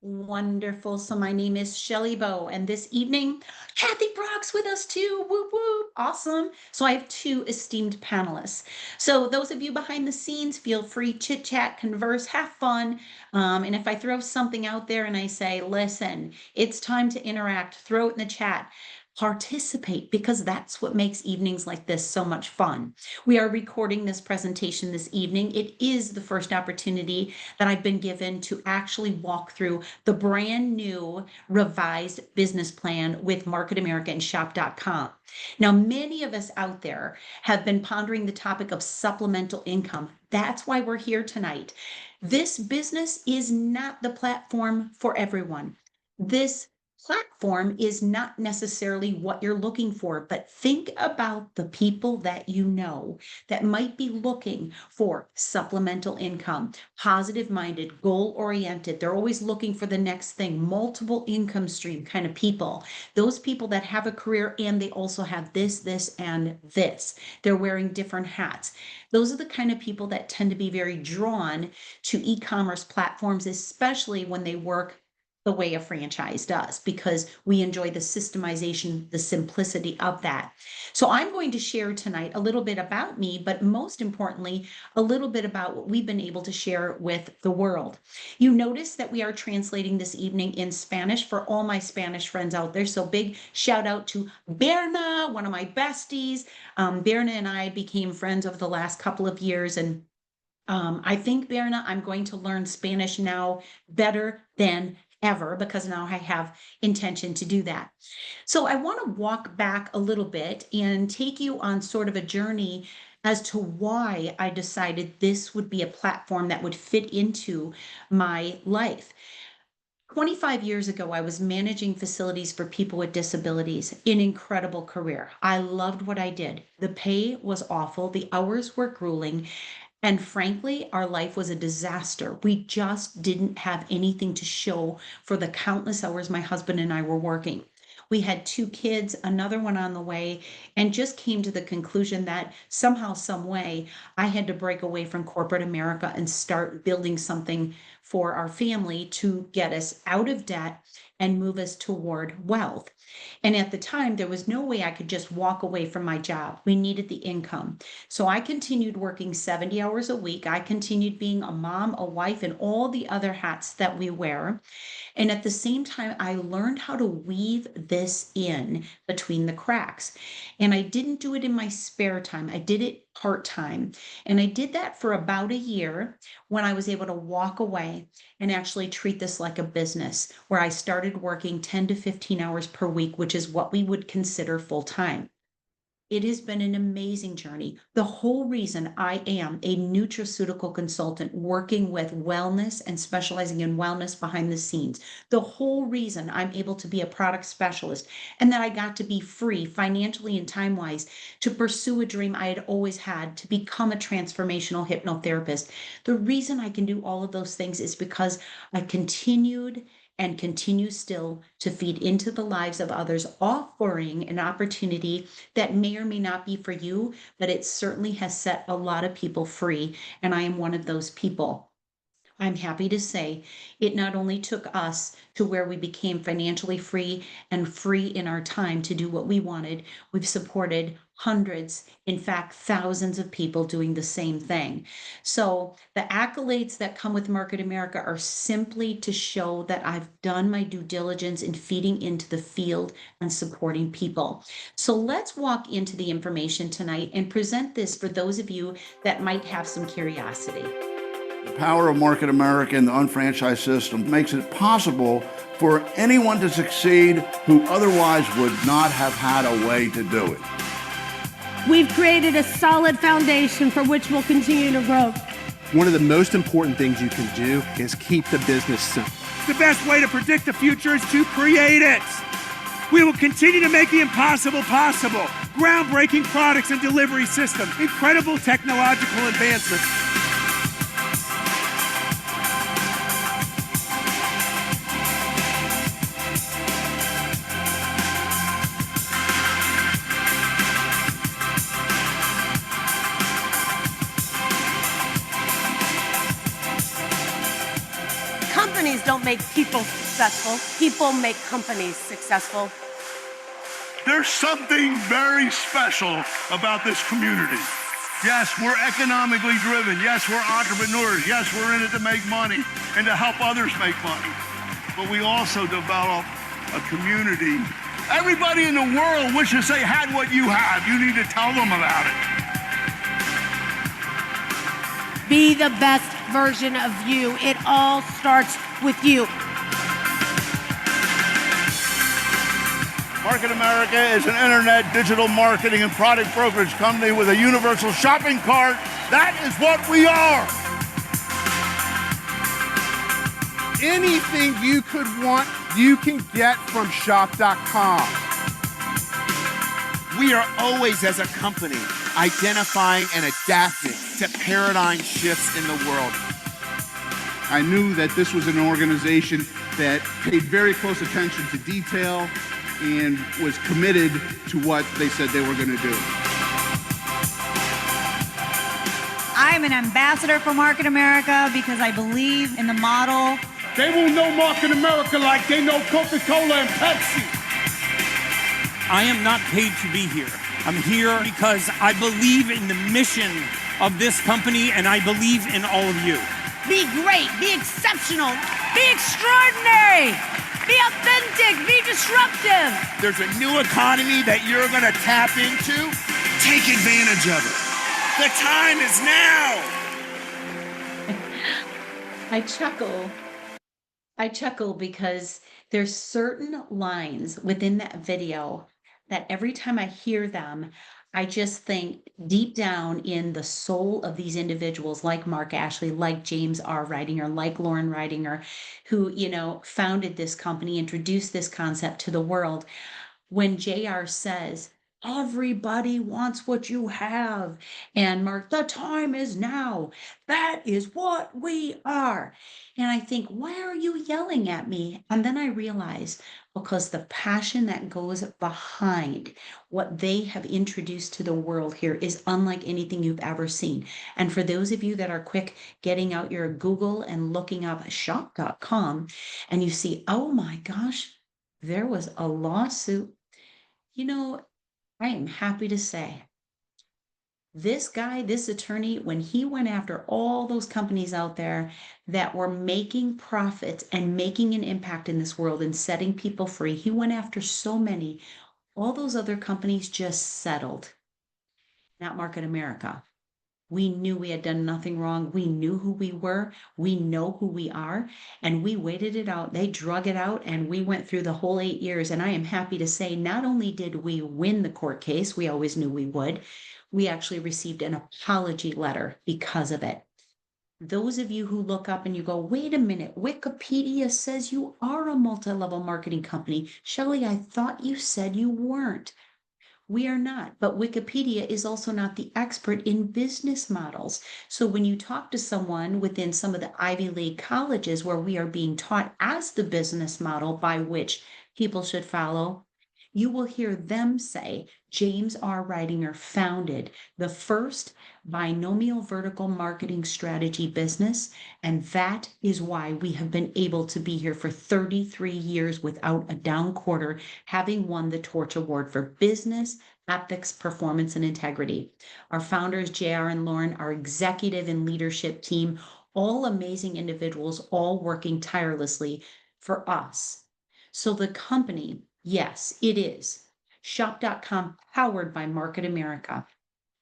Wonderful. So my name is Shelly Bowe, and this evening, Kathy Brock's with us too. Whoop whoop. Awesome. So I have two esteemed panelists. So those of you behind the scenes, feel free, chit chat, converse, have fun. And if I throw something out there and I say, listen, it's time to interact, throw it in the chat. Participate because that's what makes evenings like this so much fun. We are recording this presentation this evening. It is the first opportunity that I've been given to actually walk through the brand new revised business plan with Market America and Shop.com. Now, many of us out there have been pondering the topic of supplemental income. That's why we're here tonight. This business is not the platform for everyone. This platform is not necessarily what you're looking for, but think about the people that you know that might be looking for supplemental income, positive minded, goal oriented. They're always looking for the next thing, multiple income stream kind of people. Those people that have a career and they also have this, and this. They're wearing different hats. Those are the kind of people that tend to be very drawn to e-commerce platforms, especially when they work the way a franchise does, because we enjoy the systemization, the simplicity of that. So I'm going to share tonight a little bit about me, but most importantly, a little bit about what we've been able to share with the world. You notice that we are translating this evening in Spanish for all my Spanish friends out there. So big shout out to Berna, one of my besties. Berna and I became friends over the last couple of years, and I think, Berna, I'm going to learn Spanish now better than ever because now I have intention to do that. So I want to walk back a little bit and take you on sort of a journey as to why I decided this would be a platform that would fit into my life. 25 years ago, I was managing facilities for people with disabilities, an incredible career. I loved what I did. The pay was awful, the hours were grueling, and frankly, our life was a disaster. We just didn't have anything to show for the countless hours my husband and I were working. We had two kids, another one on the way, and just came to the conclusion that somehow, some way, I had to break away from corporate America and start building something for our family to get us out of debt and move us toward wealth. And at the time, there was no way I could just walk away from my job. We needed the income. So I continued working 70 hours a week. I continued being a mom, a wife, and all the other hats that we wear. And at the same time, I learned how to weave this in between the cracks. And I didn't do it in my spare time, I did it part time. And I did that for about a year when I was able to walk away and actually treat this like a business, where I started working 10 to 15 hours per week, which is what we would consider full time. It has been an amazing journey. The whole reason I am a nutraceutical consultant working with wellness and specializing in wellness behind the scenes, the whole reason I'm able to be a product specialist and that I got to be free financially and time wise to pursue a dream I had always had to become a transformational hypnotherapist. The reason I can do all of those things is because I continued and continue still to feed into the lives of others, offering an opportunity that may or may not be for you, but it certainly has set a lot of people free. And I am one of those people. I'm happy to say it not only took us to where we became financially free and free in our time to do what we wanted, we've supported hundreds, in fact, thousands of people doing the same thing. So the accolades that come with Market America are simply to show that I've done my due diligence in feeding into the field and supporting people. So let's walk into the information tonight and present this for those of you that might have some curiosity. The power of Market America and the unfranchised system makes it possible for anyone to succeed who otherwise would not have had a way to do it. We've created a solid foundation for which we'll continue to grow. One of the most important things you can do is keep the business simple. The best way to predict the future is to create it. We will continue to make the impossible possible. Groundbreaking products and delivery systems, incredible technological advancements. Companies don't make people successful. People make companies successful. There's something very special about this community. Yes, we're economically driven. Yes, we're entrepreneurs. Yes, we're in it to make money and to help others make money. But we also develop a community. Everybody in the world wishes they had what you have. You need to tell them about it. Be the best version of you. It all starts with you. Market America is an internet digital marketing and product brokerage company with a universal shopping cart. That is what we are. Anything you could want, you can get from shop.com. We are always, as a company, identifying and adapting to paradigm shifts in the world. I knew that this was an organization that paid very close attention to detail and was committed to what they said they were going to do. I am an ambassador for Market America because I believe in the model. They will know Market America like they know Coca-Cola and Pepsi. I am not paid to be here. I'm here because I believe in the mission of this company and I believe in all of you. Be great, be exceptional, be extraordinary, be authentic, be disruptive. There's a new economy that you're going to tap into. Take advantage of it. The time is now. I chuckle because there's certain lines within that video that every time I hear them, I just think deep down in the soul of these individuals like Mark Ashley, like James R. Ridinger, like Lauren Ridinger, who, founded this company, introduced this concept to the world. When JR says, everybody wants what you have, and Mark, the time is now. That is what we are. And I think, why are you yelling at me? And then I realize, because the passion that goes behind what they have introduced to the world here is unlike anything you've ever seen. And for those of you that are quick getting out your Google and looking up shop.com, and you see, oh my gosh, there was a lawsuit. I am happy to say this guy, this attorney, when he went after all those companies out there that were making profits and making an impact in this world and setting people free, he went after so many. All those other companies just settled. Not Market America. We knew we had done nothing wrong. We knew who we were. We know who we are. And we waited it out. They drug it out and we went through the whole 8 years. And I am happy to say, not only did we win the court case, we always knew we would, we actually received an apology letter because of it. Those of you who look up and you go, wait a minute, Wikipedia says you are a multi-level marketing company. Shelley, I thought you said you weren't. We are not, but Wikipedia is also not the expert in business models. So when you talk to someone within some of the Ivy League colleges where we are being taught as the business model by which people should follow, you will hear them say James R. Ridinger founded the first binomial vertical marketing strategy business, and that is why we have been able to be here for 33 years without a down quarter, having won the Torch Award for Business, Ethics, Performance, and Integrity. Our founders, JR and Lauren, our executive and leadership team, all amazing individuals, all working tirelessly for us. So the company, yes, it is shop.com, powered by Market America.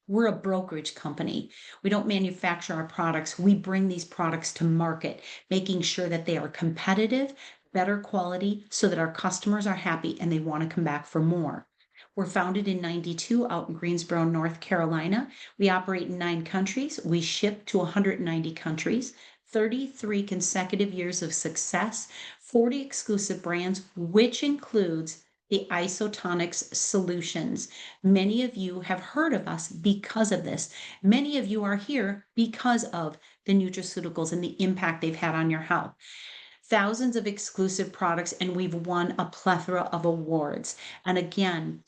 We're a brokerage company. We don't manufacture our products. We bring these products to market, making sure that they are competitive, better quality, so that our customers are happy and they want to come back for more. We're founded in 92 out in Greensboro, North Carolina. We operate in 9 countries. We ship to 190 countries. 33 consecutive years of success, 40 exclusive brands, which includes the Isotonics solutions. Many of you have heard of us because of this. Many of you are here because of the nutraceuticals and the impact they've had on your health. Thousands of exclusive products, and we've won a plethora of awards. And again,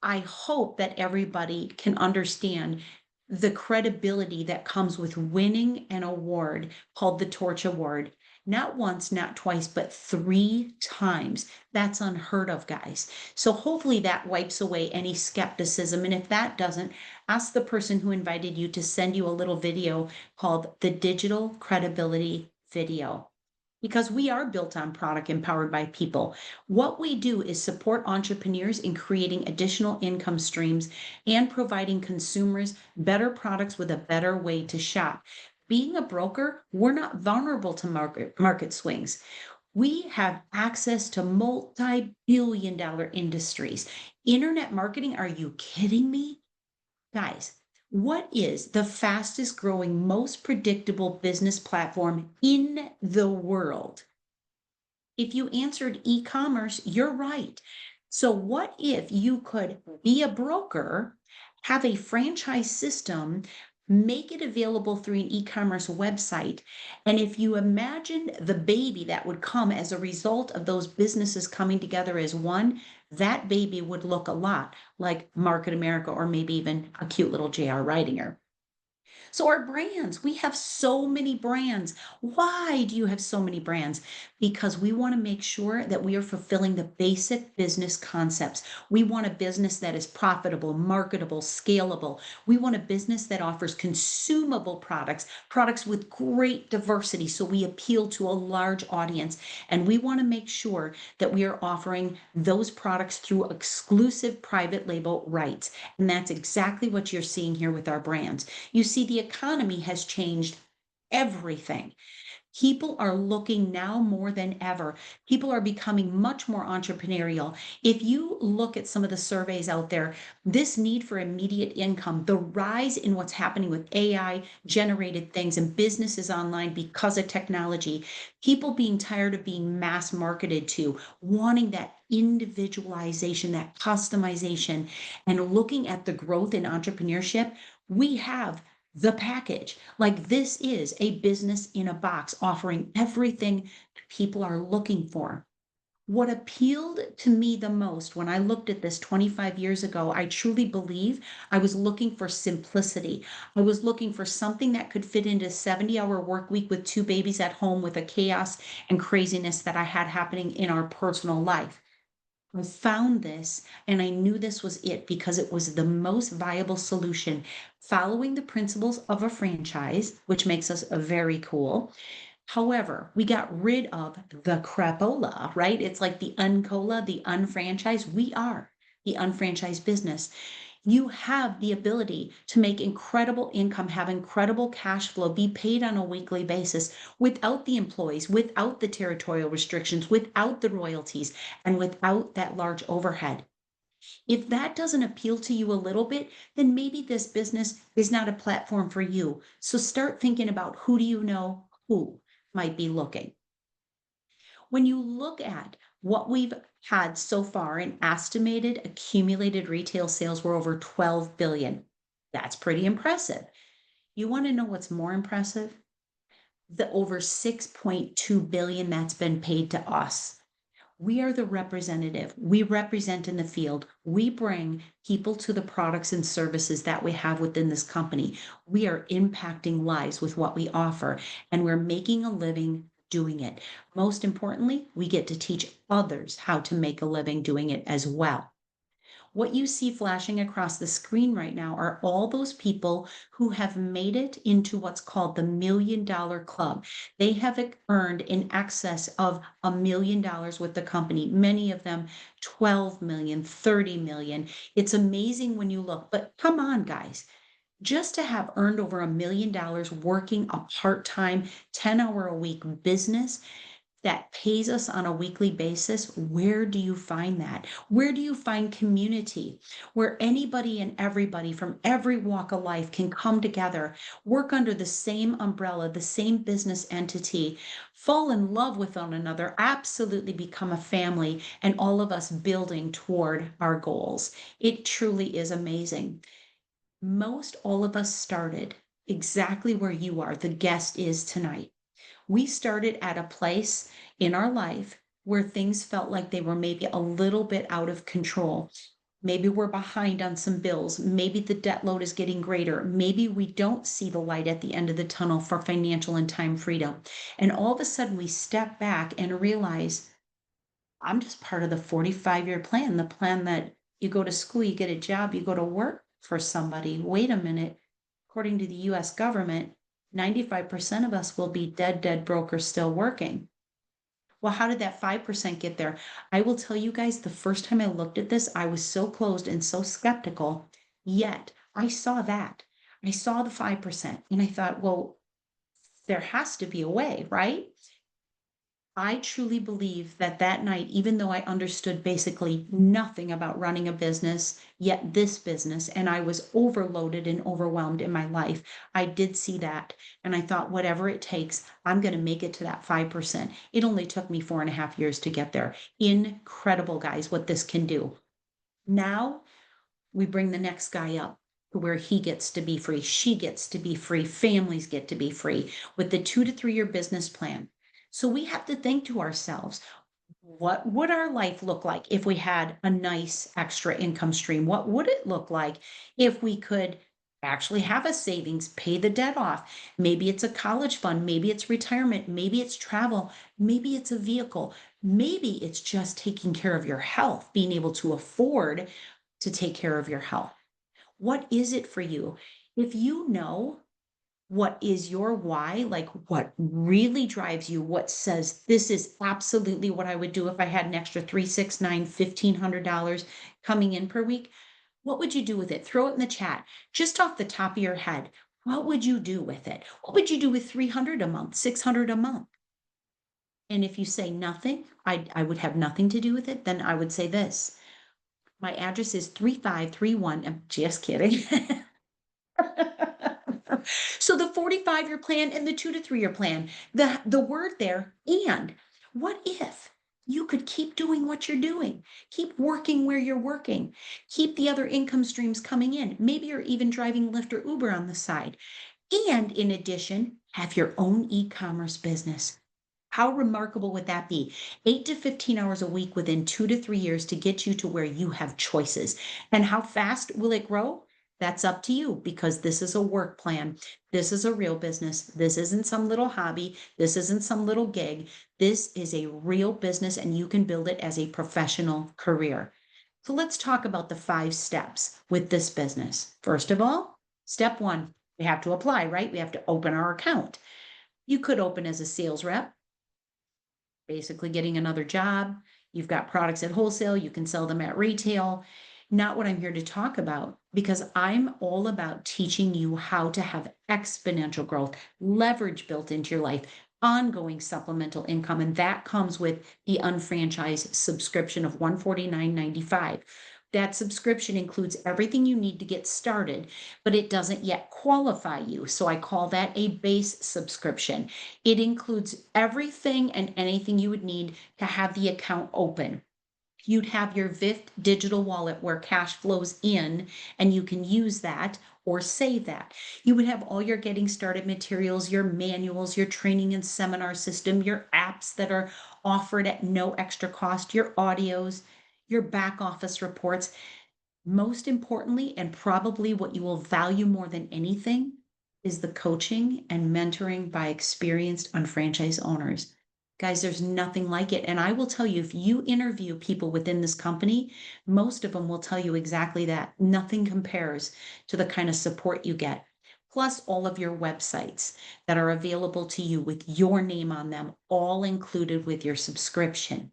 I hope that everybody can understand the credibility that comes with winning an award called the Torch Award. Not once, not twice, but 3 times. That's unheard of, guys. So hopefully that wipes away any skepticism. And if that doesn't, ask the person who invited you to send you a little video called the Digital Credibility Video. Because we are built on product empowered by people. What we do is support entrepreneurs in creating additional income streams and providing consumers better products with a better way to shop. Being a broker, we're not vulnerable to market swings. We have access to multi-billion dollar industries. Internet marketing, are you kidding me? Guys, what is the fastest growing, most predictable business platform in the world? If you answered e-commerce, you're right. So what if you could be a broker, have a franchise system, make it available through an e-commerce website, and if you imagine the baby that would come as a result of those businesses coming together as one, that baby would look a lot like Market America or maybe even a cute little J.R. Ridinger. So our brands, we have so many brands. Why do you have so many brands? Because we want to make sure that we are fulfilling the basic business concepts. We want a business that is profitable, marketable, scalable. We want a business that offers consumable products, products with great diversity, so we appeal to a large audience. And we want to make sure that we are offering those products through exclusive private label rights. And that's exactly what you're seeing here with our brands. You see, the economy has changed everything. People are looking now more than ever. People are becoming much more entrepreneurial. If you look at some of the surveys out there, this need for immediate income, the rise in what's happening with AI generated things and businesses online because of technology, people being tired of being mass marketed to, wanting that individualization, that customization, and looking at the growth in entrepreneurship, we have the package. Like, this is a business in a box offering everything people are looking for. What appealed to me the most when I looked at this 25 years ago, I truly believe I was looking for simplicity. I was looking for something that could fit into a 70-hour work week with 2 babies at home with the chaos and craziness that I had happening in our personal life. I found this and I knew this was it because it was the most viable solution, following the principles of a franchise, which makes us very cool. However, we got rid of the crapola, right? It's like the uncola, the unfranchised. We are the unfranchised business. You have the ability to make incredible income, have incredible cash flow, be paid on a weekly basis without the employees, without the territorial restrictions, without the royalties, and without that large overhead. If that doesn't appeal to you a little bit, then maybe this business is not a platform for you. So start thinking about, who do you know who might be looking? When you look at what we've had so far in estimated accumulated retail sales, we're over 12 billion. That's pretty impressive. You want to know what's more impressive? The over 6.2 billion that's been paid to us. We are the representative. We represent in the field. We bring people to the products and services that we have within this company. We are impacting lives with what we offer, and we're making a living doing it. Most importantly, we get to teach others how to make a living doing it as well. What you see flashing across the screen right now are all those people who have made it into what's called the $1 Million Club. They have earned in excess of $1 million with the company, many of them 12 million, 30 million. It's amazing when you look, but come on, guys. Just to have earned over $1 million working a part-time 10-hour-a-week business that pays us on a weekly basis, where do you find that? Where do you find community where anybody and everybody from every walk of life can come together, work under the same umbrella, the same business entity, fall in love with one another, absolutely become a family, and all of us building toward our goals? It truly is amazing. Most all of us started exactly where you are, the guest is tonight. We started at a place in our life where things felt like they were maybe a little bit out of control. Maybe we're behind on some bills. Maybe the debt load is getting greater. Maybe we don't see the light at the end of the tunnel for financial and time freedom. And all of a sudden, we step back and realize I'm just part of the 45-year plan, the plan that you go to school, you get a job, you go to work for somebody. Wait a minute. According to the US government, 95% of us will be dead broke or still working. Well, how did that 5% get there? I will tell you guys, the first time I looked at this, I was so closed and so skeptical. Yet I saw that. I saw the 5%, and I thought, well, there has to be a way, right? I truly believe that that night, even though I understood basically nothing about running a business, yet this business, and I was overloaded and overwhelmed in my life, I did see that. And I thought, whatever it takes, I'm going to make it to that 5%. It only took me 4.5 years to get there. Incredible, guys, what this can do. Now we bring the next guy up to where he gets to be free, she gets to be free, families get to be free with the 2 to 3 year business plan. So we have to think to ourselves, what would our life look like if we had a nice extra income stream? What would it look like if we could actually have a savings, pay the debt off? Maybe it's a college fund, maybe it's retirement, maybe it's travel, maybe it's a vehicle, maybe it's just taking care of your health, being able to afford to take care of your health. What is it for you? If you know what is your why, like what really drives you, what says this is absolutely what I would do if I had an extra 3, 6, 9, $1,500 coming in per week, what would you do with it? Throw it in the chat. Just off the top of your head, what would you do with it? What would you do with 300 a month, 600 a month? And if you say nothing, I would have nothing to do with it, then I would say this. My address is 3531. I'm just kidding. So the 45-year plan and the 2 to 3 year plan, the word there, and what if you could keep doing what you're doing, keep working where you're working, keep the other income streams coming in. Maybe you're even driving Lyft or Uber on the side. And in addition, have your own e-commerce business. How remarkable would that be? 8 to 15 hours a week within 2 to 3 years to get you to where you have choices. And how fast will it grow? That's up to you because this is a work plan. This is a real business. This isn't some little hobby. This isn't some little gig. This is a real business and you can build it as a professional career. So let's talk about the 5 steps with this business. First of all, step 1, we have to apply, right? We have to open our account. You could open as a sales rep, basically getting another job. You've got products at wholesale, you can sell them at retail. Not what I'm here to talk about, because I'm all about teaching you how to have exponential growth, leverage built into your life, ongoing supplemental income. And that comes with the Unfranchise subscription of $149.95. That subscription includes everything you need to get started, but it doesn't yet qualify you. So I call that a base subscription. It includes everything and anything you would need to have the account open. You'd have your VIF digital wallet where cash flows in and you can use that or save that. You would have all your getting started materials, your manuals, your training and seminar system, your apps that are offered at no extra cost, your audios, your back office reports. Most importantly, and probably what you will value more than anything, is the coaching and mentoring by experienced unfranchised owners. Guys, there's nothing like it. And I will tell you, if you interview people within this company, most of them will tell you exactly that. Nothing compares to the kind of support you get. Plus all of your websites that are available to you with your name on them, all included with your subscription.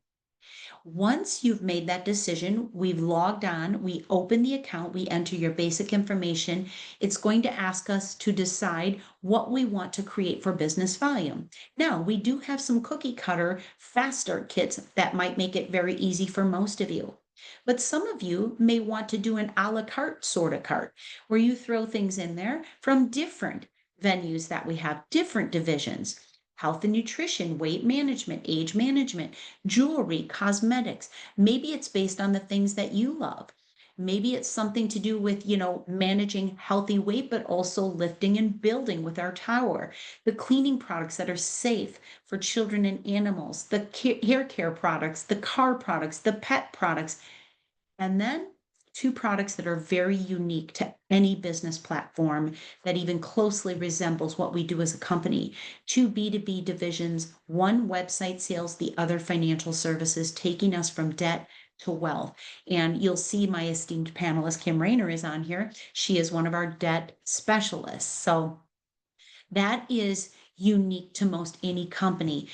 Once you've made that decision, we've logged on, we open the account, we enter your basic information. It's going to ask us to decide what we want to create for business volume. Now, we do have some cookie cutter fast start kits that might make it very easy for most of you. But some of you may want to do an a la carte sort of cart, where you throw things in there from different venues that we have, different divisions. Health and nutrition, weight management, age management, jewelry, cosmetics. Maybe it's based on the things that you love. Maybe it's something to do with, managing healthy weight, but also lifting and building with our tower. The cleaning products that are safe for children and animals, the hair care products, the car products, the pet products. And then two products that are very unique to any business platform that even closely resembles what we do as a company. Two B2B divisions, one website sales, the other financial services, taking us from debt to wealth. And you'll see my esteemed panelist, Kim Rayner, is on here. She is one of our debt specialists. So that is unique to most any company.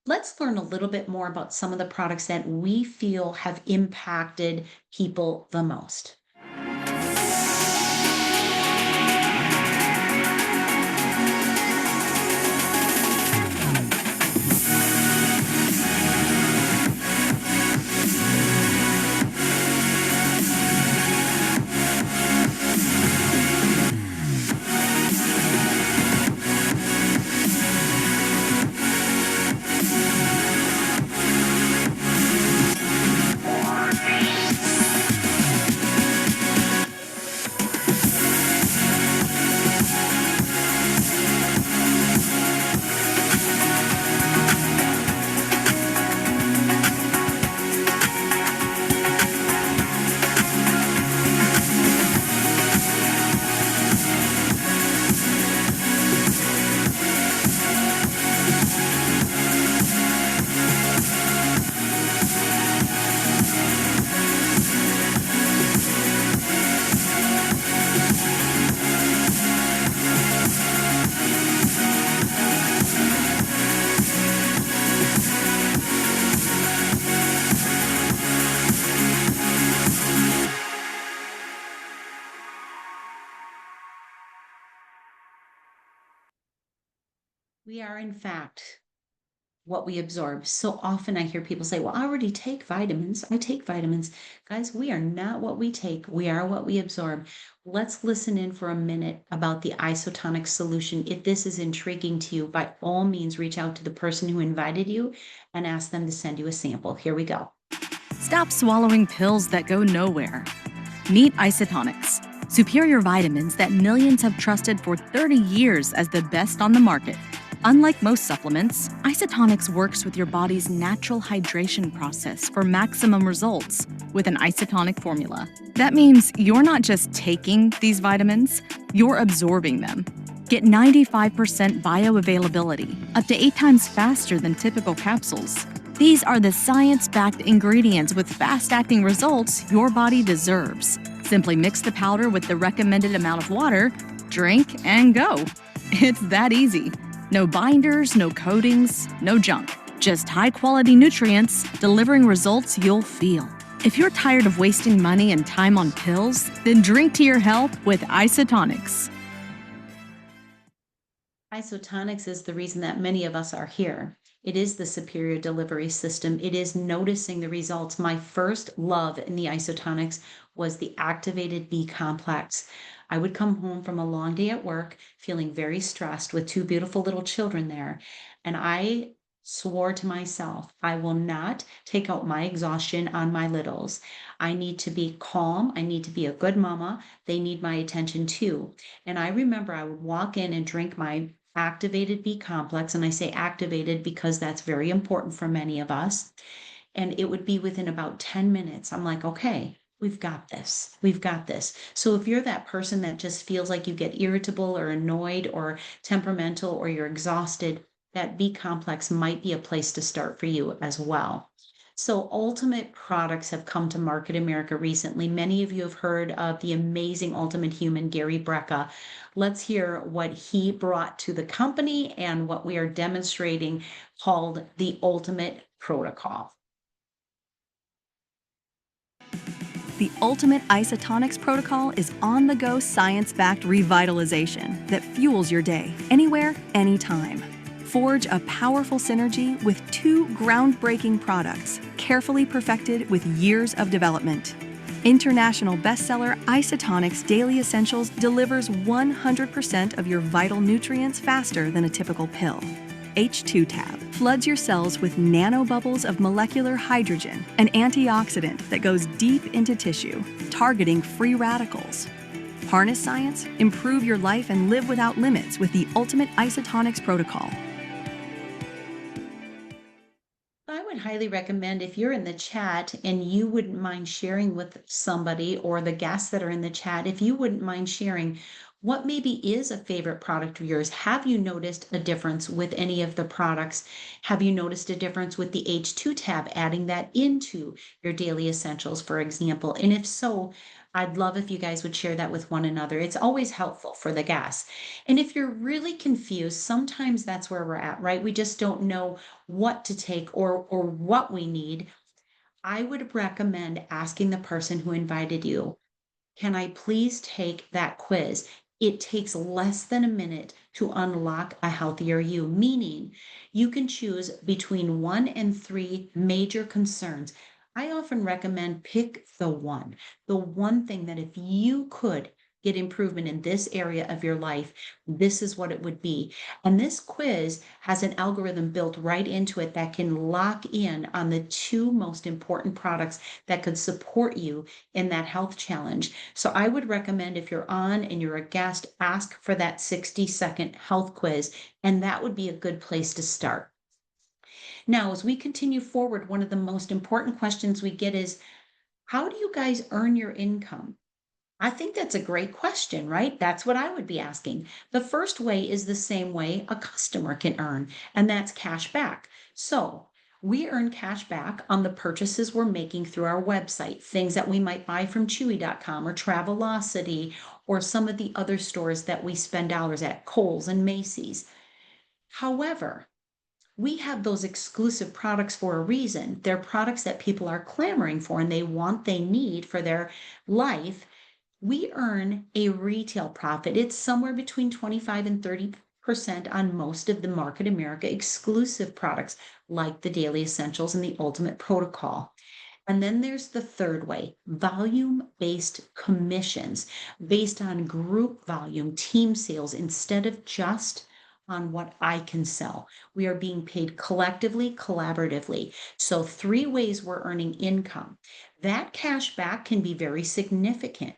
Let's learn a little bit more about some of the products that we feel have impacted people the most. We are, in fact, what we absorb. So often I hear people say, well, I already take vitamins. I take vitamins. Guys, we are not what we take. We are what we absorb. Let's listen in for a minute about the isotonic solution. If this is intriguing to you, by all means, reach out to the person who invited you and ask them to send you a sample. Here we go. Stop swallowing pills that go nowhere. Meet Isotonics, superior vitamins that millions have trusted for 30 years as the best on the market. Unlike most supplements, Isotonics works with your body's natural hydration process for maximum results with an isotonic formula. That means you're not just taking these vitamins, you're absorbing them. Get 95% bioavailability, up to 8 times faster than typical capsules. These are the science-backed ingredients with fast-acting results your body deserves. Simply mix the powder with the recommended amount of water, drink, and go. It's that easy. No binders, no coatings, no junk. Just high-quality nutrients delivering results you'll feel. If you're tired of wasting money and time on pills, then drink to your health with Isotonics. Isotonics is the reason that many of us are here. It is the superior delivery system. It is noticing the results. My first love in the isotonics was the activated B complex. I would come home from a long day at work feeling very stressed with 2 beautiful little children there. And I swore to myself, I will not take out my exhaustion on my littles. I need to be calm. I need to be a good mama. They need my attention too. And I remember I would walk in and drink my activated B complex. And I say activated because that's very important for many of us. And it would be within about 10 minutes. I'm like, okay, we've got this. We've got this. So if you're that person that just feels like you get irritable or annoyed or temperamental or you're exhausted, that B complex might be a place to start for you as well. So Ultimate products have come to Market America recently. Many of you have heard of the amazing Ultimate Human, Gary Brecka. Let's hear what he brought to the company and what we are demonstrating called the Ultimate Protocol. The Ultimate Isotonics Protocol is on-the-go science-backed revitalization that fuels your day, anywhere, anytime. Forge a powerful synergy with 2 groundbreaking products, carefully perfected with years of development. International bestseller Isotonics Daily Essentials delivers 100% of your vital nutrients faster than a typical pill. H2 Tab floods your cells with nanobubbles of molecular hydrogen, an antioxidant that goes deep into tissue, targeting free radicals. Harness science, improve your life, and live without limits with the Ultimate Isotonics Protocol. I would highly recommend if you're in the chat and you wouldn't mind sharing with somebody or the guests that are in the chat, if you wouldn't mind sharing what maybe is a favorite product of yours. Have you noticed a difference with any of the products? Have you noticed a difference with the H2 tab, adding that into your daily essentials, for example? And if so, I'd love if you guys would share that with one another. It's always helpful for the guests. And if you're really confused, sometimes that's where we're at, right? We just don't know what to take or what we need. I would recommend asking the person who invited you, can I please take that quiz? It takes less than a minute to unlock a healthier you, meaning you can choose between 1 and 3 major concerns. I often recommend pick the one thing that if you could get improvement in this area of your life, this is what it would be. And this quiz has an algorithm built right into it that can lock in on the 2 most important products that could support you in that health challenge. So I would recommend if you're on and you're a guest, ask for that 60-second health quiz, and that would be a good place to start. Now, as we continue forward, one of the most important questions we get is, how do you guys earn your income? I think that's a great question, right? That's what I would be asking. The first way is the same way a customer can earn, and that's cash back. So we earn cash back on the purchases we're making through our website, things that we might buy from Chewy.com or Travelocity or some of the other stores that we spend dollars at, Kohl's and Macy's. However, we have those exclusive products for a reason. They're products that people are clamoring for and they need for their life. We earn a retail profit. It's somewhere between 25 and 30% on most of the Market America exclusive products like the Daily Essentials and the Ultimate Protocol. And then there's the third way, volume-based commissions based on group volume, team sales, instead of just on what I can sell. We are being paid collectively, collaboratively. So 3 ways we're earning income. That cash back can be very significant.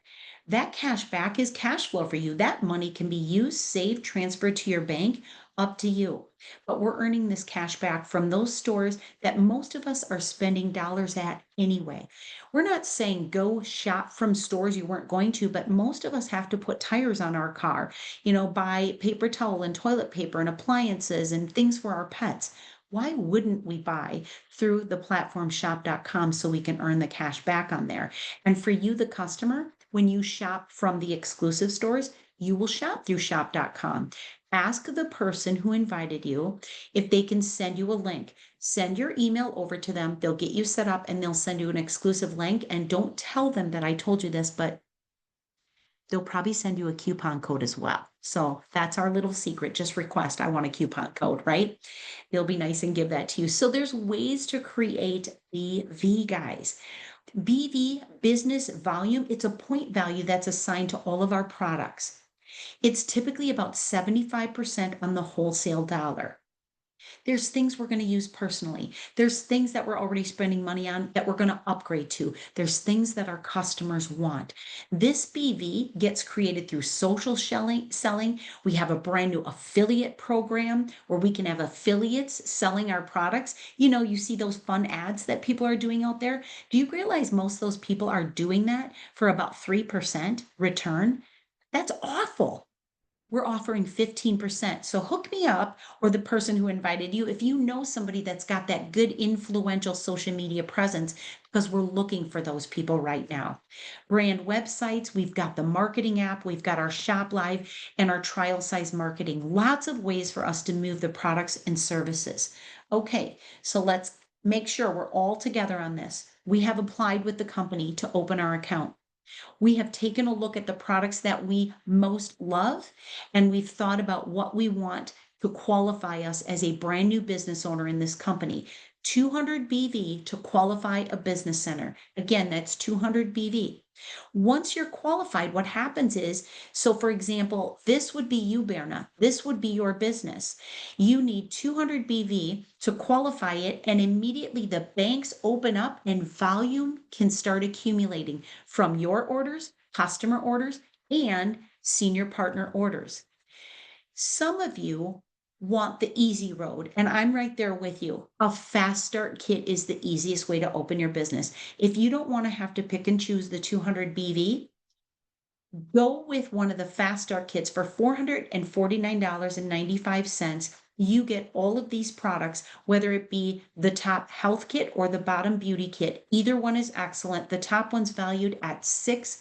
That cash back is cash flow for you. That money can be used, saved, transferred to your bank, up to you. But we're earning this cash back from those stores that most of us are spending dollars at anyway. We're not saying go shop from stores you weren't going to, but most of us have to put tires on our car, buy paper towel and toilet paper and appliances and things for our pets. Why wouldn't we buy through the platform shop.com so we can earn the cash back on there? And for you, the customer, when you shop from the exclusive stores, you will shop through shop.com. Ask the person who invited you if they can send you a link. Send your email over to them. They'll get you set up and they'll send you an exclusive link. And don't tell them that I told you this, but they'll probably send you a coupon code as well. So that's our little secret. Just request, I want a coupon code, right? They'll be nice and give that to you. So there's ways to create BV, guys. BV, business volume, it's a point value that's assigned to all of our products. It's typically about 75% on the wholesale dollar. There's things we're going to use personally. There's things that we're already spending money on that we're going to upgrade to. There's things that our customers want. This BV gets created through social selling. We have a brand new affiliate program where we can have affiliates selling our products. You see those fun ads that people are doing out there. Do you realize most of those people are doing that for about 3% return? That's awful. We're offering 15%. So hook me up or the person who invited you if you know somebody that's got that good influential social media presence, because we're looking for those people right now. Brand websites, we've got the marketing app, we've got our Shop Live and our trial size marketing. Lots of ways for us to move the products and services. Okay, so let's make sure we're all together on this. We have applied with the company to open our account. We have taken a look at the products that we most love, and we've thought about what we want to qualify us as a brand new business owner in this company. 200 BV to qualify a business center. Again, that's 200 BV. Once you're qualified, what happens is, so for example, this would be you, Berna. This would be your business. You need 200 BV to qualify it, and immediately the banks open up and volume can start accumulating from your orders, customer orders, and senior partner orders. Some of you want the easy road, and I'm right there with you. A fast start kit is the easiest way to open your business. If you don't want to have to pick and choose the 200 BV, go with one of the fast start kits for $449.95. You get all of these products, whether it be the top health kit or the bottom beauty kit. Either one is excellent. The top one's valued at $600.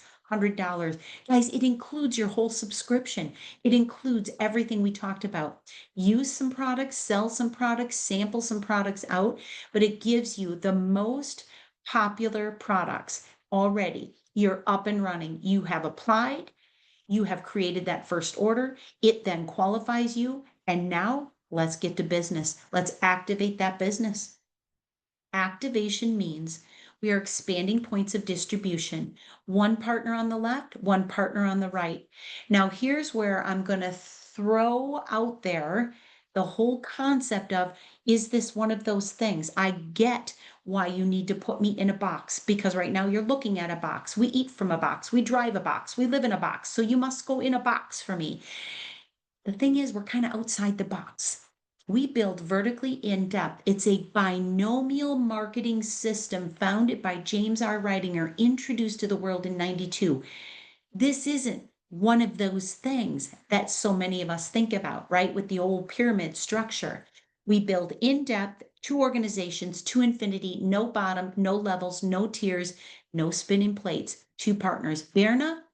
Guys, it includes your whole subscription. It includes everything we talked about. Use some products, sell some products, sample some products out, but it gives you the most popular products already. You're up and running. You have applied. You have created that first order. It then qualifies you. And now let's get to business. Let's activate that business. Activation means we are expanding points of distribution. One partner on the left, one partner on the right. Now, here's where I'm going to throw out there the whole concept of, is this one of those things? I get why you need to put me in a box, because right now you're looking at a box. We eat from a box. We drive a box. We live in a box. So you must go in a box for me. The thing is, we're kind of outside the box. We build vertically in depth. It's a binomial marketing system founded by James R. Ridinger, introduced to the world in 92. This isn't one of those things that so many of us think about, right? With the old pyramid structure. We build in depth, 2 organizations, to infinity, no bottom, no levels, no tiers, no spinning plates, 2 partners. Berna,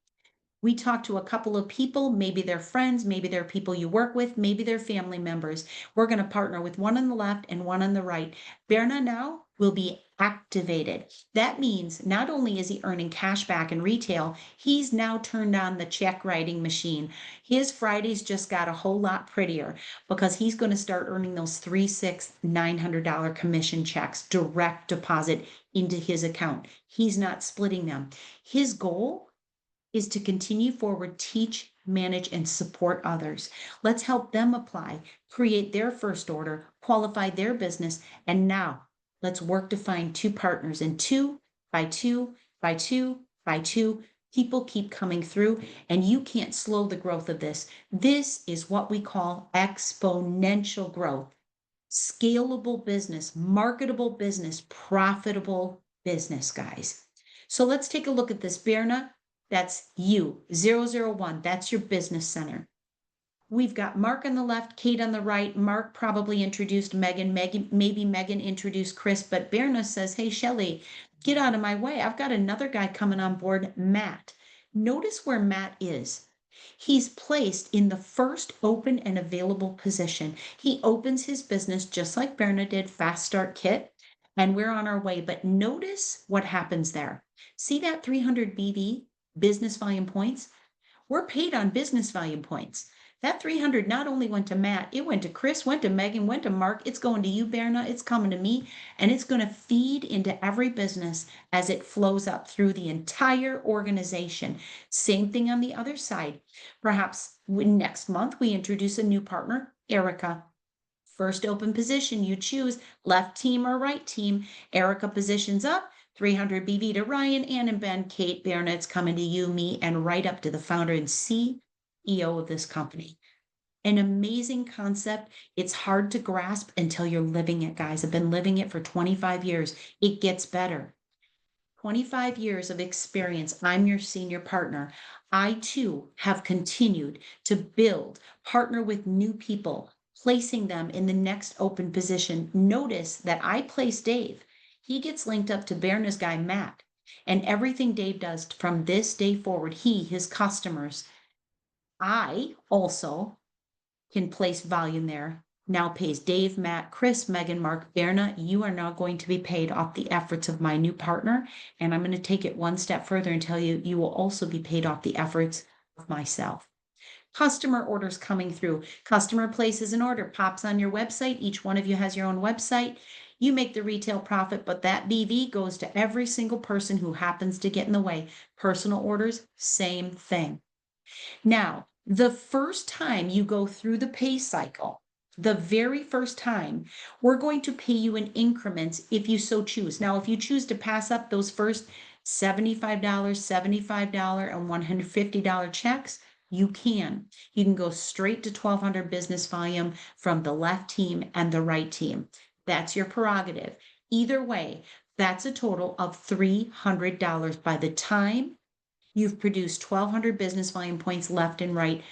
we talk to a couple of people, maybe they're friends, maybe they're people you work with, maybe they're family members. We're going to partner with one on the left and one on the right. Berna now will be activated. That means not only is he earning cash back in retail, he's now turned on the check writing machine. His Fridays just got a whole lot prettier because he's going to start earning those $300, $600, $900 commission checks direct deposit into his account. He's not splitting them. His goal is to continue forward, teach, manage, and support others. Let's help them apply, create their first order, qualify their business, and now let's work to find 2 partners. And 2 by 2 by 2 by 2, people keep coming through, and you can't slow the growth of this. This is what we call exponential growth. Scalable business, marketable business, profitable business, guys. So let's take a look at this. Berna, that's you, 001. That's your business center. We've got Mark on the left, Kate on the right. Mark probably introduced Megan. Maybe Megan introduced Chris, but Berna says, hey, Shelly, get out of my way. I've got another guy coming on board, Matt. Notice where Matt is. He's placed in the first open and available position. He opens his business just like Berna did, Fast Start Kit, and we're on our way. But notice what happens there. See that 300 BV? Business volume points. We're paid on business volume points. That 300 not only went to Matt, it went to Chris, went to Megan, went to Mark. It's going to you, Berna. It's coming to me, and it's going to feed into every business as it flows up through the entire organization. Same thing on the other side. Perhaps next month we introduce a new partner, Erica. First open position you choose, left team or right team. Erica positions up. 300 BV to Ryan, Ann and Ben, Kate, Berna, it's coming to you, me, and right up to the founder and CEO of this company. An amazing concept. It's hard to grasp until you're living it, guys. I've been living it for 25 years. It gets better. 25 years of experience. I'm your senior partner. I too have continued to build, partner with new people, placing them in the next open position. Notice that I place Dave. He gets linked up to Berna's guy, Matt. And everything Dave does from this day forward, his customers, I also can place volume there. Now pays Dave, Matt, Chris, Megan, Mark, Berna. You are now going to be paid off the efforts of my new partner. And I'm going to take it one step further and tell you, you will also be paid off the efforts of myself. Customer orders coming through. Customer places an order, pops on your website. Each one of you has your own website. You make the retail profit, but that BV goes to every single person who happens to get in the way. Personal orders, same thing. Now, the first time you go through the pay cycle, the very first time, we're going to pay you in increments if you so choose. Now, if you choose to pass up those first $75, $75, and $150 checks, You can. You can go straight to 1,200 business volume from the left team and the right team. That's your prerogative. Either way, that's a total of $300 by the time you've produced 1,200 business volume points left and right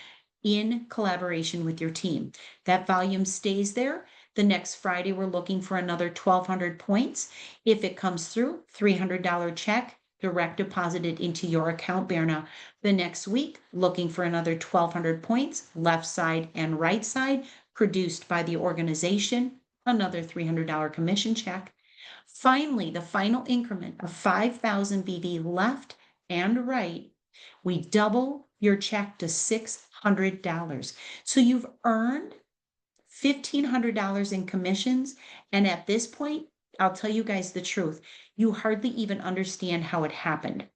in collaboration with your team. That volume stays there. The next Friday, we're looking for another 1,200 points. If it comes through, $300 check direct deposited into your account, Berna. The next week, looking for another 1,200 points, left side and right side, produced by the organization, another $300 commission check. Finally, the final increment of 5,000 BV left and right, we double your check to $600. So you've earned $1,500 in commissions. And at this point, I'll tell you guys the truth, you hardly even understand how it happened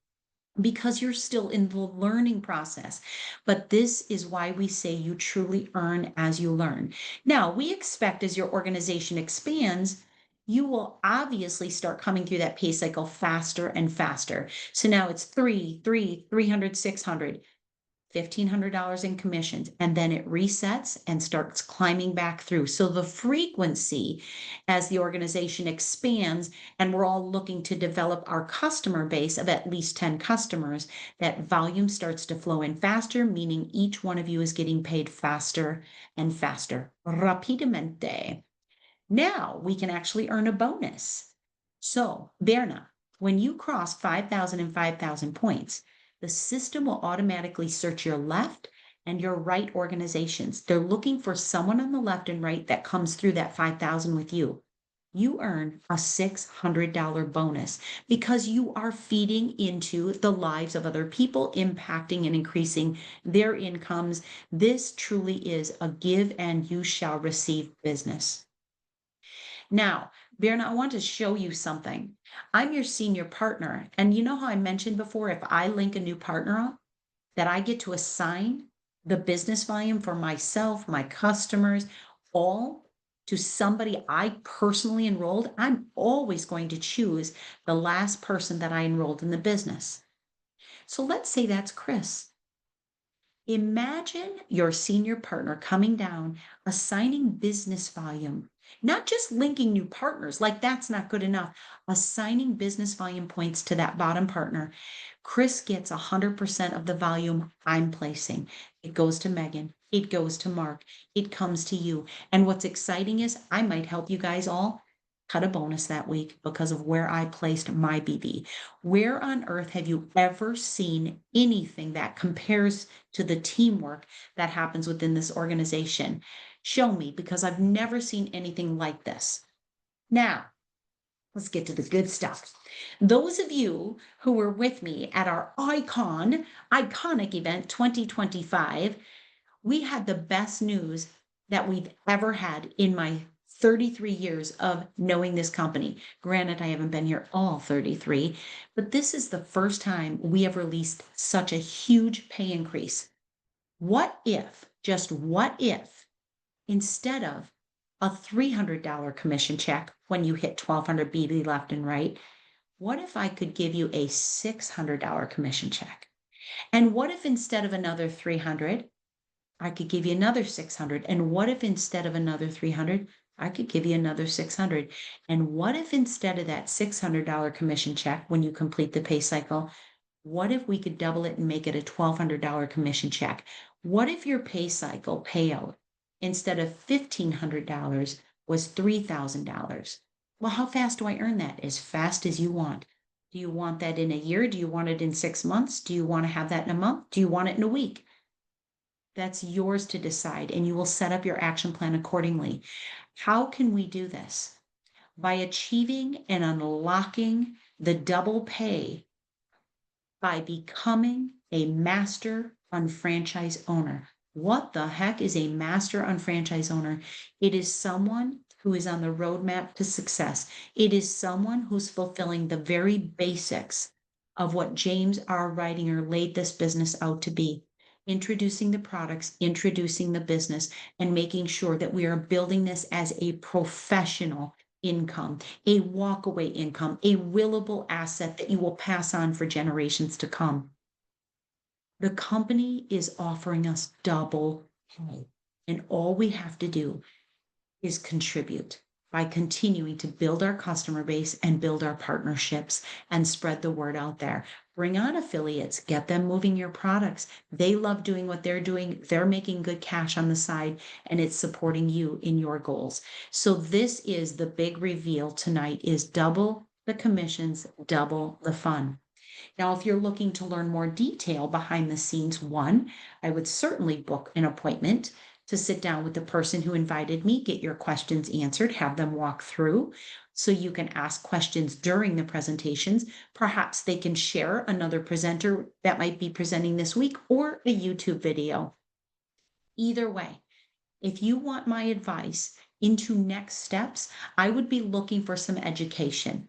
because you're still in the learning process. But this is why we say you truly earn as you learn. Now, we expect as your organization expands, you will obviously start coming through that pay cycle faster and faster. So now it's 300, 600. $1,500 in commissions, and then it resets and starts climbing back through. So the frequency as the organization expands and we're all looking to develop our customer base of at least 10 customers, that volume starts to flow in faster, meaning each one of you is getting paid faster and faster. Rapidamente. Now we can actually earn a bonus. So, Berna, when you cross 5,000 and 5,000 points, the system will automatically search your left and your right organizations. They're looking for someone on the left and right that comes through that 5,000 with you. You earn a $600 bonus because you are feeding into the lives of other people, impacting and increasing their incomes. This truly is a give and you shall receive business. Now, Berna, I want to show you something. I'm your senior partner, and you know how I mentioned before, if I link a new partner up, that I get to assign the business volume for myself, my customers, all to somebody I personally enrolled. I'm always going to choose the last person that I enrolled in the business. So let's say that's Chris. Imagine your senior partner coming down, assigning business volume, not just linking new partners, like that's not good enough, assigning business volume points to that bottom partner. Chris gets 100% of the volume I'm placing. It goes to Megan, it goes to Mark, it comes to you. And what's exciting is I might help you guys all cut a bonus that week because of where I placed my BV. Where on earth have you ever seen anything that compares to the teamwork that happens within this organization? Show me, because I've never seen anything like this. Now, let's get to the good stuff. Those of you who were with me at our iconic event 2025, we had the best news that we've ever had in my 33 years of knowing this company. Granted, I haven't been here all 33, but this is the first time we have released such a huge pay increase. What if, just what if, instead of a $300 commission check when you hit 1,200 BV left and right, what if I could give you a $600 commission check? And what if instead of another 300, I could give you another 600? And what if instead of another 300, I could give you another 600? And what if instead of that $600 commission check when you complete the pay cycle, what if we could double it and make it a $1,200 commission check? What if your pay cycle payout instead of $1,500 was $3,000? Well, how fast do I earn that? As fast as you want. Do you want that in a year? Do you want it in 6 months? Do you want to have that in a month? Do you want it in a week? That's yours to decide, and you will set up your action plan accordingly. How can we do this? By achieving and unlocking the double pay by becoming a master unfranchise owner. What the heck is a master unfranchise owner? It is someone who is on the roadmap to success. It is someone who's fulfilling the very basics of what James R. Ridinger laid this business out to be. Introducing the products, introducing the business, and making sure that we are building this as a professional income, a walkaway income, a willable asset that you will pass on for generations to come. The company is offering us double pay, and all we have to do is contribute by continuing to build our customer base and build our partnerships and spread the word out there. Bring on affiliates, get them moving your products. They love doing what they're doing. They're making good cash on the side, and it's supporting you in your goals. So this is the big reveal tonight, is double the commissions, double the fun. Now, if you're looking to learn more detail behind the scenes, one, I would certainly book an appointment to sit down with the person who invited me, get your questions answered, have them walk through so you can ask questions during the presentations. Perhaps they can share another presenter that might be presenting this week or a YouTube video. Either way, if you want my advice into next steps, I would be looking for some education.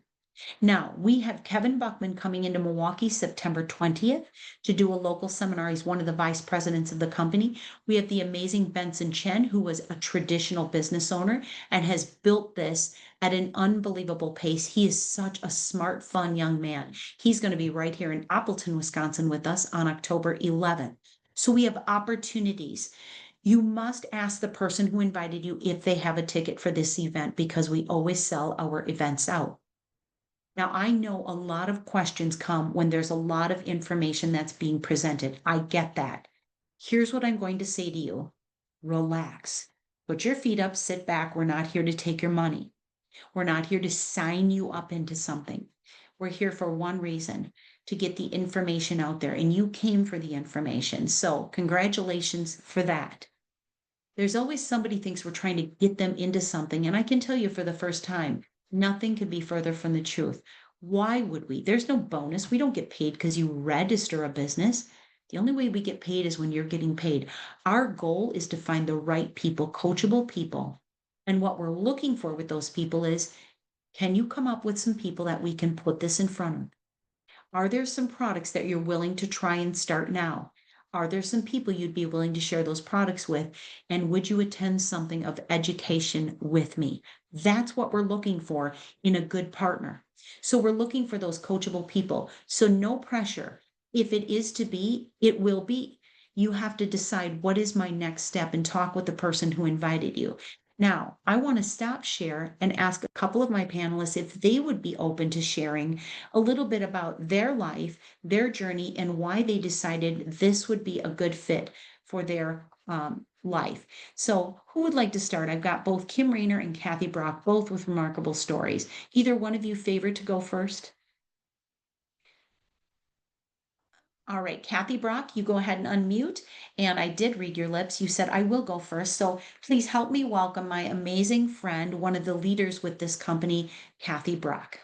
Now, we have Kevin Buckman coming into Milwaukee September 20th to do a local seminar. He's one of the vice presidents of the company. We have the amazing Benson Chen, who was a traditional business owner and has built this at an unbelievable pace. He is such a smart, fun young man. He's going to be right here in Appleton, Wisconsin with us on October 11th. So we have opportunities. You must ask the person who invited you if they have a ticket for this event, because we always sell our events out. Now, I know a lot of questions come when there's a lot of information that's being presented. I get that. Here's what I'm going to say to you. Relax. Put your feet up, sit back. We're not here to take your money. We're not here to sign you up into something. We're here for one reason, to get the information out there, and you came for the information. So congratulations for that. There's always somebody thinks we're trying to get them into something, and I can tell you for the first time, nothing could be further from the truth. Why would we? There's no bonus. We don't get paid because you register a business. The only way we get paid is when you're getting paid. Our goal is to find the right people, coachable people. And what we're looking for with those people is, can you come up with some people that we can put this in front of? Are there some products that you're willing to try and start now? Are there some people you'd be willing to share those products with? And would you attend something of education with me? That's what we're looking for in a good partner. So we're looking for those coachable people. So no pressure. If it is to be, it will be. You have to decide, what is my next step, and talk with the person who invited you. Now, I want to stop share and ask a couple of my panelists if they would be open to sharing a little bit about their life, their journey, and why they decided this would be a good fit for their life. So who would like to start? I've got both Kim Rayner and Kathy Brock, both with remarkable stories. Either one of you favor to go first? All right, Kathy Brock, you go ahead and unmute. And I did read your lips. You said I will go first. So please help me welcome my amazing friend, one of the leaders with this company, Kathy Brock.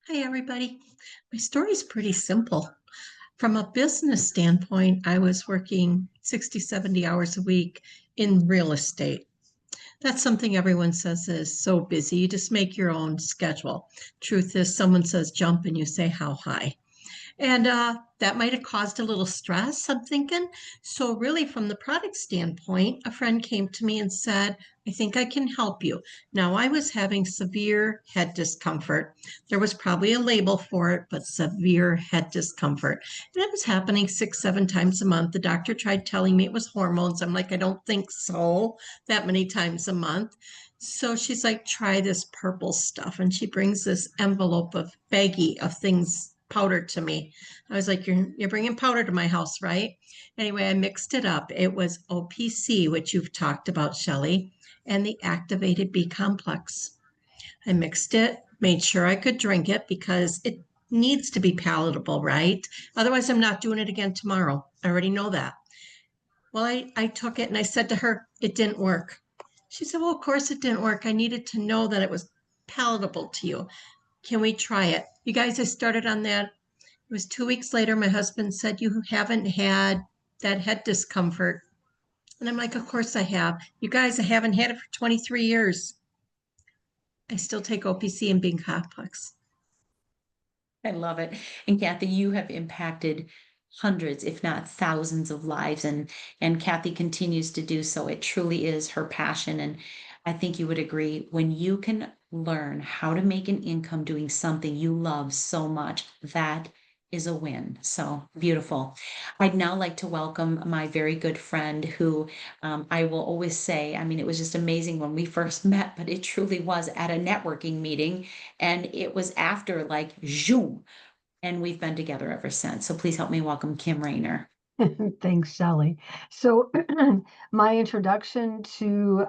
Hi, everybody. My story is pretty simple. From a business standpoint, I was working 60, 70 hours a week in real estate. That's something everyone says is so busy. You just make your own schedule. Truth is, someone says jump and you say how high. And that might have caused a little stress, I'm thinking. So, really, from the product standpoint, a friend came to me and said, I think I can help you. Now, I was having severe head discomfort. There was probably a label for it, but severe head discomfort. And it was happening 6, 7 times a month. The doctor tried telling me it was hormones. I'm like, I don't think so, that many times a month. So she's like, try this purple stuff. And she brings this envelope of baggie of things, powder, to me. I was like, you're bringing powder to my house, right? Anyway, I mixed it up. It was OPC, which you've talked about, Shelley, and the activated B complex. I mixed it, made sure I could drink it because it needs to be palatable, right? Otherwise, I'm not doing it again tomorrow. I already know that. Well, I took it and I said to her, it didn't work. She said, well, of course it didn't work. I needed to know that it was palatable to you. Can we try it? You guys, I started on that. It was 2 weeks later. My husband said, you haven't had that head discomfort. And I'm like, of course I have. You guys, I haven't had it for 23 years. I still take OPC and B complex. I love it. And Kathy, you have impacted hundreds, if not thousands of lives. And Kathy continues to do so. It truly is her passion. And I think you would agree, when you can learn how to make an income doing something you love so much, that is a win. So beautiful. I'd now like to welcome my very good friend who I will always say, I mean, it was just amazing when we first met, but it truly was at a networking meeting. And it was after like Zoom, and we've been together ever since. So please help me welcome Kim Rayner. Thanks, Shelley. So, my introduction to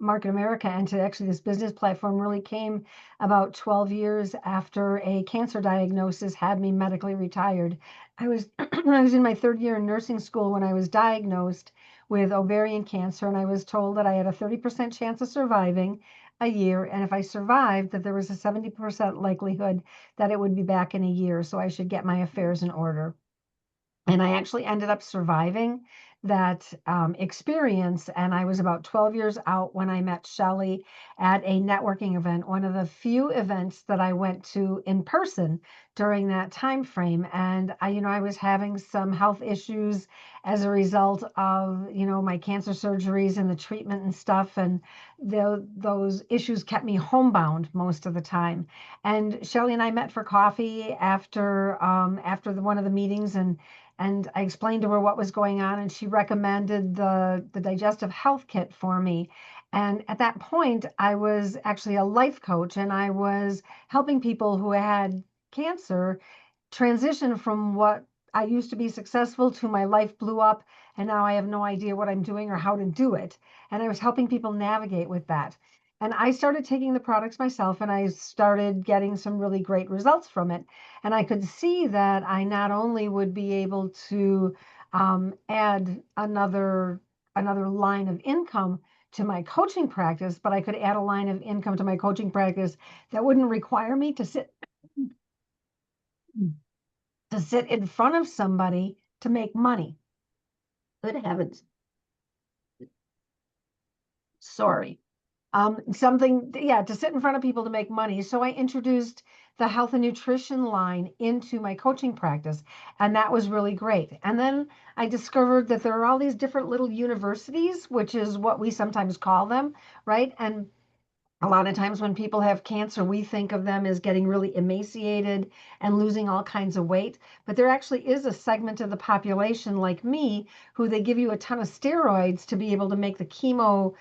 Market America and to actually this business platform really came about 12 years after a cancer diagnosis had me medically retired. I was I was in my third year in nursing school when I was diagnosed with ovarian cancer, and I was told that I had a 30% chance of surviving a year, and if I survived, that there was a 70% likelihood that it would be back in a year, so I should get my affairs in order. And I actually ended up surviving that experience. And I was about 12 years out when I met Shelley at a networking event, one of the few events that I went to in person during that time frame. And I was having some health issues as a result of, my cancer surgeries and the treatment and stuff. And those issues kept me homebound most of the time. And Shelley and I met for coffee after one of the meetings, and I explained to her what was going on, and she recommended the digestive health kit for me. And at that point, I was actually a life coach, and I was helping people who had cancer transition from what I used to be successful to my life blew up, and now I have no idea what I'm doing or how to do it. And I was helping people navigate with that. And I started taking the products myself, and I started getting some really great results from it. And I could see that I not only would be able to add another line of income to my coaching practice, but I could add a line of income to my coaching practice that wouldn't require me to sit in front of somebody to make money. Good heavens. Sorry. To sit in front of people to make money. So I introduced the health and nutrition line into my coaching practice, and that was really great. And then I discovered that there are all these different little universities, which is what we sometimes call them, right? And a lot of times when people have cancer, we think of them as getting really emaciated and losing all kinds of weight. But there actually is a segment of the population like me who they give you a ton of steroids to be able to make the chemo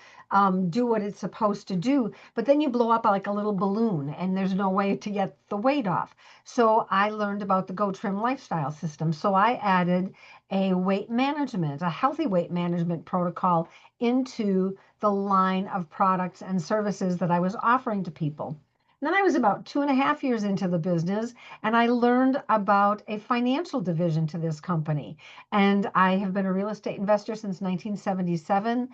do what it's supposed to do. But then you blow up like a little balloon and there's no way to get the weight off. So I learned about the Go Trim lifestyle system. So I added a healthy weight management protocol into the line of products and services that I was offering to people. And then I was about 2.5 years into the business, and I learned about a financial division to this company. And I have been a real estate investor since 1977.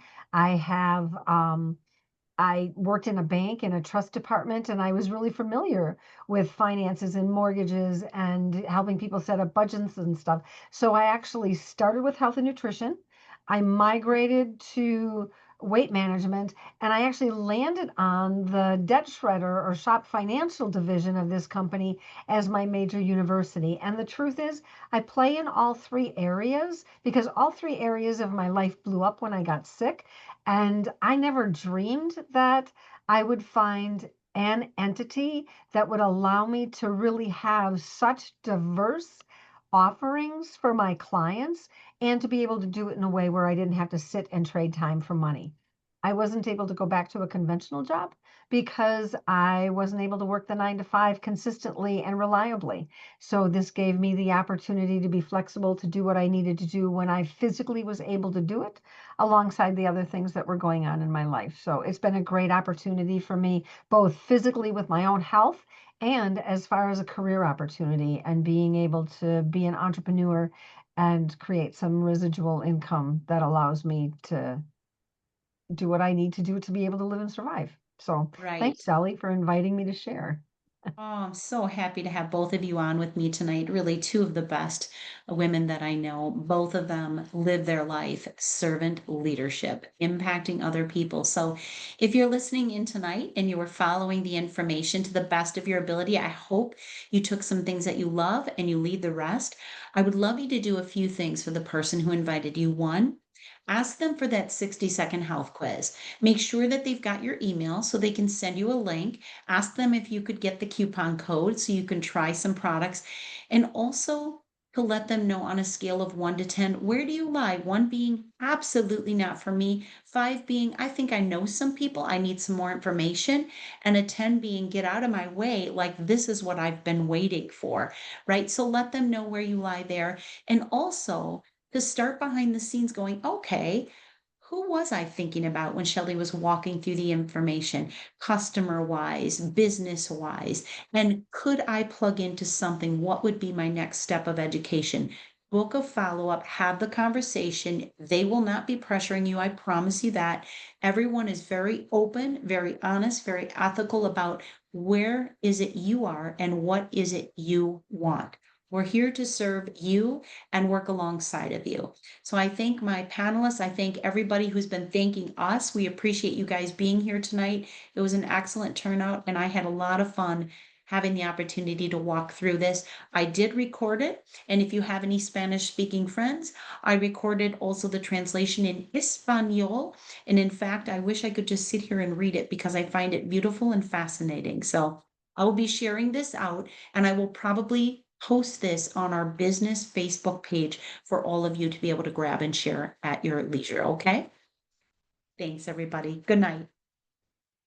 I worked in a bank in a trust department, and I was really familiar with finances and mortgages and helping people set up budgets and stuff. So I actually started with health and nutrition. I migrated to weight management, and I actually landed on the debt shredder or shop financial division of this company as my major university. And the truth is, I play in all three areas because all three areas of my life blew up when I got sick. And I never dreamed that I would find an entity that would allow me to really have such diverse offerings for my clients and to be able to do it in a way where I didn't have to sit and trade time for money. I wasn't able to go back to a conventional job because I wasn't able to work the 9 to 5 consistently and reliably. So this gave me the opportunity to be flexible to do what I needed to do when I physically was able to do it alongside the other things that were going on in my life. So it's been a great opportunity for me, both physically with my own health and as far as a career opportunity and being able to be an entrepreneur and create some residual income that allows me to do what I need to do to be able to live and survive. So Right. thanks, Sally, for inviting me to share. Oh, I'm so happy to have both of you on with me tonight. Really, two of the best women that I know. Both of them live their life servant leadership, impacting other people. So, if you're listening in tonight and you are following the information to the best of your ability, I hope you took some things that you love and you leave the rest. I would love you to do a few things for the person who invited you. One, ask them for that 60-second health quiz. Make sure that they've got your email so they can send you a link. Ask them if you could get the coupon code so you can try some products. And also to let them know on a scale of 1 to 10, where do you lie? 1 being absolutely not for me, 5 being I think I know some people, I need some more information, and a 10 being get out of my way, like this is what I've been waiting for, right? So let them know where you lie there. And also to start behind the scenes going, okay, who was I thinking about when Shelley was walking through the information, customer wise, business wise? And could I plug into something? What would be my next step of education? Book a follow up, have the conversation. They will not be pressuring you. I promise you that. Everyone is very open, very honest, very ethical about where is it you are and what is it you want. We're here to serve you and work alongside of you. So I thank my panelists. I thank everybody who's been thanking us. We appreciate you guys being here tonight. It was an excellent turnout, and I had a lot of fun having the opportunity to walk through this. I did record it, and if you have any Spanish-speaking friends, I recorded also the translation in Espanol. And in fact, I wish I could just sit here and read it because I find it beautiful and fascinating. So I will be sharing this out, and I will probably post this on our business Facebook page for all of you to be able to grab and share at your leisure, okay? Thanks, everybody. Good night.